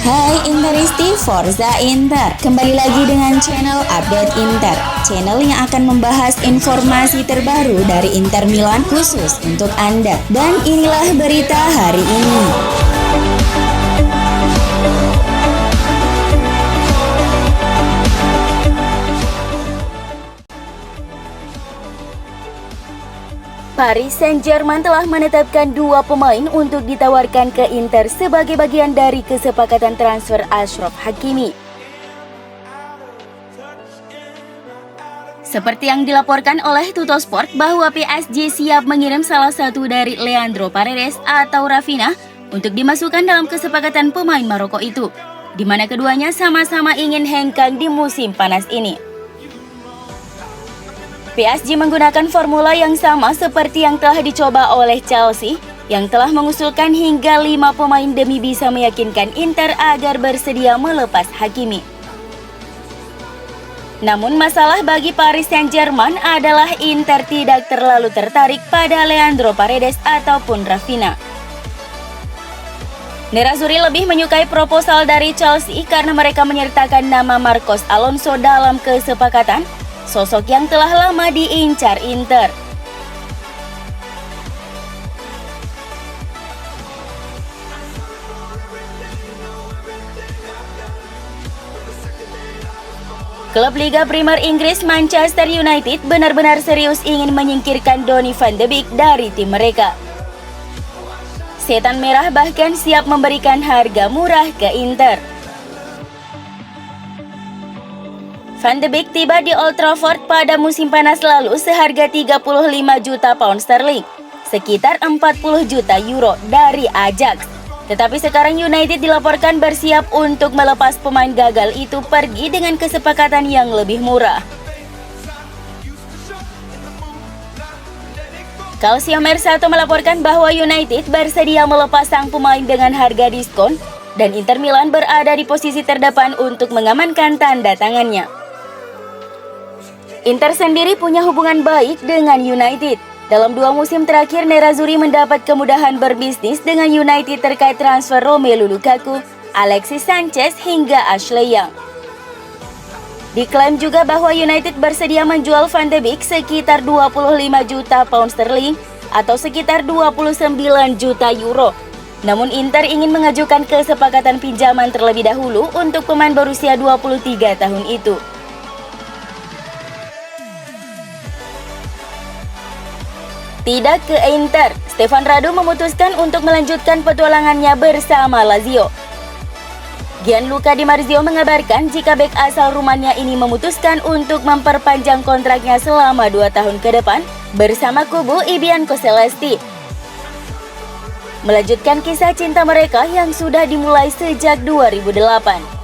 Hai Interisti Forza Inter, kembali lagi dengan channel Update Inter, channel yang akan membahas informasi terbaru dari Inter Milan khusus untuk Anda. Dan inilah berita hari ini. Paris Saint-Germain telah menetapkan 2 pemain untuk ditawarkan ke Inter sebagai bagian dari kesepakatan transfer Achraf Hakimi. Seperti yang dilaporkan oleh Tuttosport bahwa PSG siap mengirim salah satu dari Leandro Paredes atau Raphinha untuk dimasukkan dalam kesepakatan pemain Maroko itu, di mana keduanya sama-sama ingin hengkang di musim panas ini. PSG menggunakan formula yang sama seperti yang telah dicoba oleh Chelsea, yang telah mengusulkan hingga 5 pemain demi bisa meyakinkan Inter agar bersedia melepas Hakimi. Namun masalah bagi Paris Saint-Germain adalah Inter tidak terlalu tertarik pada Leandro Paredes ataupun Raphinha. Nerazzurri lebih menyukai proposal dari Chelsea karena mereka menyertakan nama Marcos Alonso dalam kesepakatan, sosok yang telah lama diincar Inter. Klub Liga Primer Inggris Manchester United benar-benar serius ingin menyingkirkan Donny van de Beek dari tim mereka. Setan Merah bahkan siap memberikan harga murah ke Inter. Van de Beek tiba di Old Trafford pada musim panas lalu seharga 35 juta pound sterling, sekitar 40 juta euro dari Ajax. Tetapi sekarang United dilaporkan bersiap untuk melepas pemain gagal itu pergi dengan kesepakatan yang lebih murah. Calciomercato melaporkan bahwa United bersedia melepas sang pemain dengan harga diskon dan Inter Milan berada di posisi terdepan untuk mengamankan tanda tangannya. Inter sendiri punya hubungan baik dengan United. Dalam 2 musim terakhir, Nerazzurri mendapat kemudahan berbisnis dengan United terkait transfer Romelu Lukaku, Alexis Sanchez, hingga Ashley Young. Diklaim juga bahwa United bersedia menjual Van de Beek sekitar 25 juta pound sterling atau sekitar 29 juta euro. Namun Inter ingin mengajukan kesepakatan pinjaman terlebih dahulu untuk pemain berusia 23 tahun itu. Tidak ke Inter, Stefan Radu memutuskan untuk melanjutkan petualangannya bersama Lazio. Gianluca Di Marzio mengabarkan jika bek asal Rumania ini memutuskan untuk memperpanjang kontraknya selama 2 tahun ke depan bersama kubu Ibianco Celesti, melanjutkan kisah cinta mereka yang sudah dimulai sejak 2008.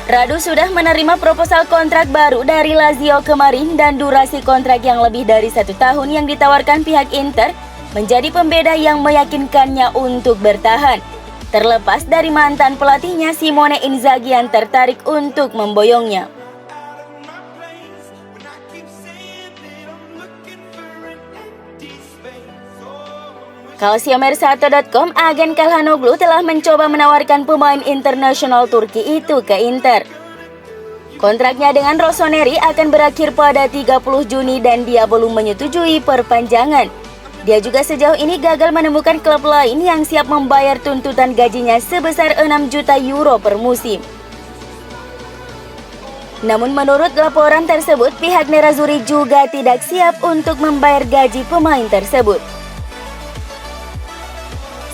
Radu sudah menerima proposal kontrak baru dari Lazio kemarin dan durasi kontrak yang lebih dari 1 tahun yang ditawarkan pihak Inter menjadi pembeda yang meyakinkannya untuk bertahan. Terlepas dari mantan pelatihnya Simone Inzaghi yang tertarik untuk memboyongnya. Calciomercato.com, agen Calhanoglu telah mencoba menawarkan pemain internasional Turki itu ke Inter. Kontraknya dengan Rossoneri akan berakhir pada 30 Juni dan dia belum menyetujui perpanjangan. Dia juga sejauh ini gagal menemukan klub lain yang siap membayar tuntutan gajinya sebesar 6 juta euro per musim. Namun menurut laporan tersebut, pihak Nerazzurri juga tidak siap untuk membayar gaji pemain tersebut.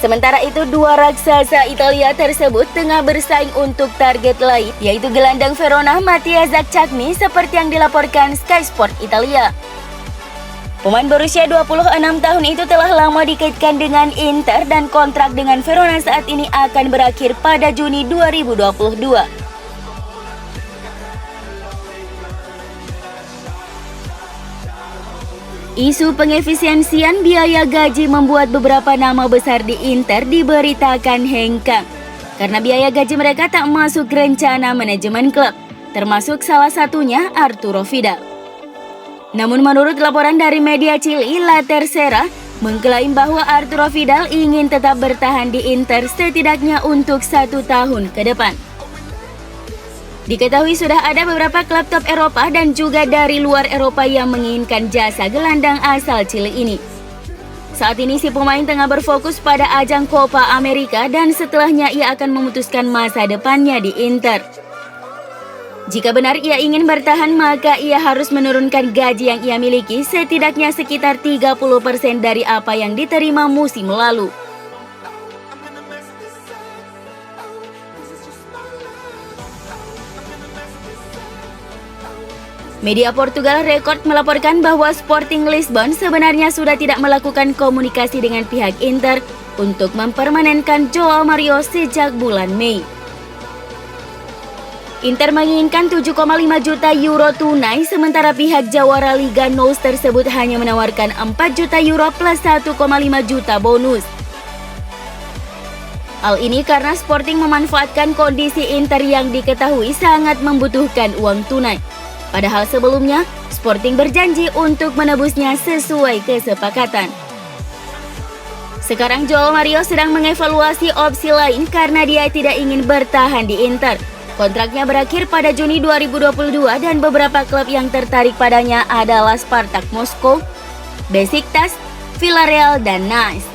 Sementara itu, 2 raksasa Italia tersebut tengah bersaing untuk target lain, yaitu gelandang Verona Mattia Zaccagni seperti yang dilaporkan Sky Sport Italia. Pemain berusia 26 tahun itu telah lama dikaitkan dengan Inter dan kontrak dengan Verona saat ini akan berakhir pada Juni 2022. Isu pengefisiensian biaya gaji membuat beberapa nama besar di Inter diberitakan hengkang karena biaya gaji mereka tak masuk rencana manajemen klub, termasuk salah satunya Arturo Vidal. Namun menurut laporan dari media Chili La Tercera, mengklaim bahwa Arturo Vidal ingin tetap bertahan di Inter setidaknya untuk 1 tahun ke depan. Diketahui sudah ada beberapa klub top Eropa dan juga dari luar Eropa yang menginginkan jasa gelandang asal Chile ini. Saat ini si pemain tengah berfokus pada ajang Copa America dan setelahnya ia akan memutuskan masa depannya di Inter. Jika benar ia ingin bertahan, maka ia harus menurunkan gaji yang ia miliki setidaknya sekitar 30% dari apa yang diterima musim lalu. Media Portugal Record melaporkan bahwa Sporting Lisbon sebenarnya sudah tidak melakukan komunikasi dengan pihak Inter untuk mempermanenkan Joao Mario sejak bulan Mei. Inter menginginkan 7,5 juta euro tunai, sementara pihak jawara Liga NOS tersebut hanya menawarkan 4 juta euro plus 1,5 juta bonus. Hal ini karena Sporting memanfaatkan kondisi Inter yang diketahui sangat membutuhkan uang tunai. Padahal sebelumnya, Sporting berjanji untuk menebusnya sesuai kesepakatan. Sekarang Joao Mario sedang mengevaluasi opsi lain karena dia tidak ingin bertahan di Inter. Kontraknya berakhir pada Juni 2022 dan beberapa klub yang tertarik padanya adalah Spartak Moskow, Besiktas, Villarreal, dan Nice.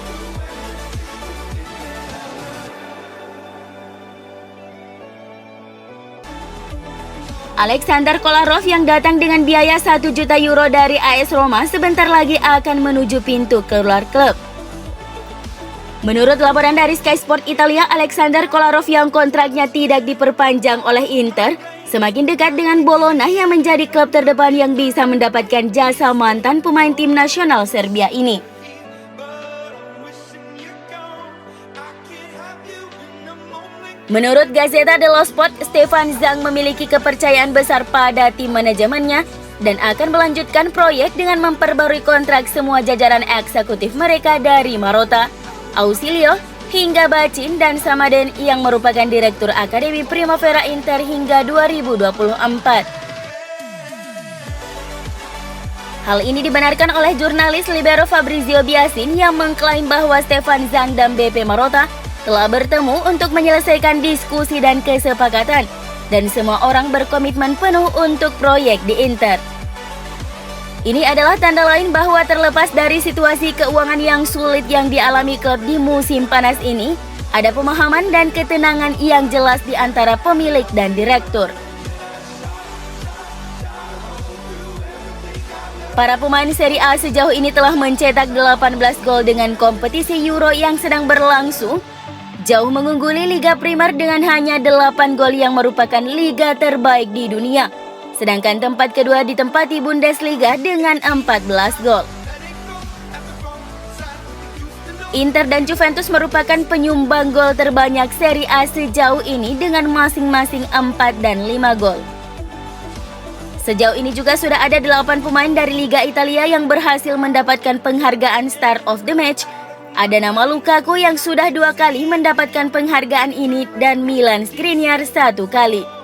Alexander Kolarov yang datang dengan biaya 1 juta euro dari AS Roma sebentar lagi akan menuju pintu keluar klub. Menurut laporan dari Sky Sport Italia, Alexander Kolarov yang kontraknya tidak diperpanjang oleh Inter semakin dekat dengan Bologna yang menjadi klub terdepan yang bisa mendapatkan jasa mantan pemain tim nasional Serbia ini. Menurut Gazzetta dello Sport, Stefan Zhang memiliki kepercayaan besar pada tim manajemennya dan akan melanjutkan proyek dengan memperbarui kontrak semua jajaran eksekutif mereka dari Marotta, Ausilio, hingga Bacin dan Samaden yang merupakan direktur Akademi Primavera Inter hingga 2024. Hal ini dibenarkan oleh jurnalis libero Fabrizio Biasin yang mengklaim bahwa Stefan Zhang dan BP Marotta telah bertemu untuk menyelesaikan diskusi dan kesepakatan, dan semua orang berkomitmen penuh untuk proyek di Inter. Ini adalah tanda lain bahwa terlepas dari situasi keuangan yang sulit yang dialami klub di musim panas ini, ada pemahaman dan ketenangan yang jelas di antara pemilik dan direktur. Para pemain Serie A sejauh ini telah mencetak 18 gol dengan kompetisi Euro yang sedang berlangsung, jauh mengungguli Liga Primer dengan hanya 8 gol yang merupakan liga terbaik di dunia. Sedangkan tempat kedua ditempati Bundesliga dengan 14 gol. Inter dan Juventus merupakan penyumbang gol terbanyak Serie A sejauh ini dengan masing-masing 4 dan 5 gol. Sejauh ini juga sudah ada 8 pemain dari Liga Italia yang berhasil mendapatkan penghargaan Star of the Match. Ada nama Lukaku yang sudah 2 kali mendapatkan penghargaan ini dan Milan Skriniar 1 kali.